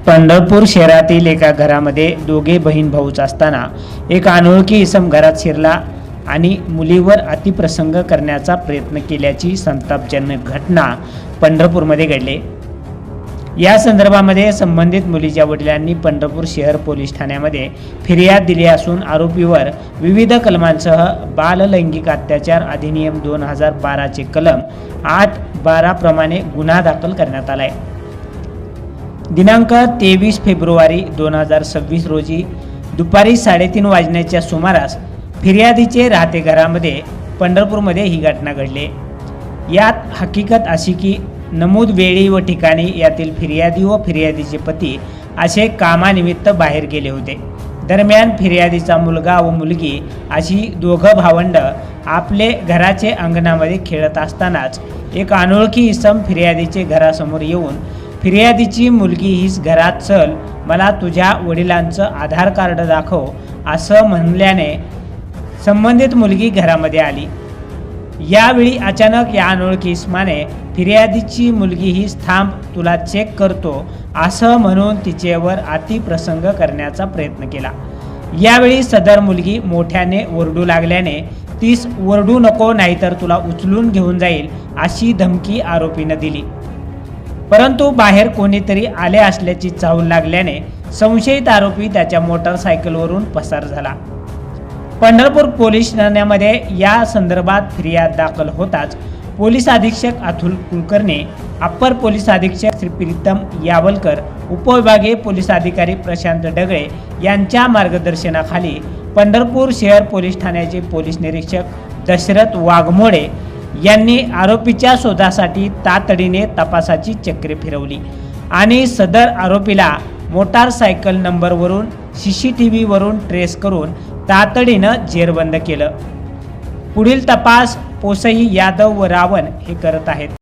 पंढरपूर शहरातील एका घरामध्ये दोघे बहीण भाऊच असताना एक अनोळखी इसम घरात शिरला आणि मुलीवर अतिप्रसंग करण्याचा प्रयत्न केल्याची संतापजनक घटना पंढरपूरमध्ये घडली। या संदर्भामध्ये संबंधित मुलीच्या वडिलांनी पंढरपूर शहर पोलीस ठाण्यामध्ये फिर्याद दिली असून आरोपीवर विविध कलमांसह बाल लैंगिक अत्याचार अधिनियम 2012 चे कलम 8-12 प्रमाणे गुन्हा दाखल करण्यात आला आहे। दिनांक 23 फेब्रुवारी 2026 रोजी दुपारी 3:30 वाजण्याच्या सुमारास फिर्यादीचे राहते घरामध्ये पंढरपूरमध्ये ही घटना घडली। यात हकीकत अशी की नमूद वेळी व ठिकाणी यातील फिर्यादी व फिर्यादीचे पती असे कामानिमित्त बाहेर गेले होते। दरम्यान फिर्यादीचा मुलगा व मुलगी अशी दोघं भावंड आपले घराचे अंगणामध्ये खेळत असतानाच एक अनोळखी इसम फिर्यादीचे घरासमोर येऊन फिर्यादीची मुलगी हीच घरात चल, मला तुझ्या वडिलांचं आधार कार्ड दाखव असं म्हणल्याने संबंधित मुलगी घरामध्ये आली। यावेळी अचानक या अनोळखी इसमाने फिर्यादीची मुलगी हीच थांब, तुला चेक करतो असं म्हणून तिच्यावर अतिप्रसंग करण्याचा प्रयत्न केला। यावेळी सदर मुलगी मोठ्याने ओरडू लागल्याने तीस ओरडू नको नाहीतर तुला उचलून घेऊन जाईल अशी धमकी आरोपीने दिली। परंतु बाहेर कोणीतरी आले असल्याची चाहूल लागल्याने संशयित आरोपी त्याच्या मोटारसायकलवरून पसार झाला। पंढरपूर पोलीस ठाण्यामध्ये या संदर्भात फिर्याद दाखल होताच पोलीस अधीक्षक अतुल कुलकर्णी, अप्पर पोलीस अधीक्षक श्री प्रीतम यावलकर, उपविभागीय पोलीस अधिकारी प्रशांत डगळे यांच्या मार्गदर्शनाखाली पंढरपूर शहर पोलीस ठाण्याचे पोलीस निरीक्षक दशरथ वाघमोडे यांनी आरोपीच्या शोधासाठी तातडीने तपासाची चक्रे फिरवली आणि सदर आरोपीला मोटारसायकल नंबरवरून CCTV वरून ट्रेस करून तातडीनं जेरबंद केलं। पुढील तपास पोसई, यादव व रावण हे करत आहेत।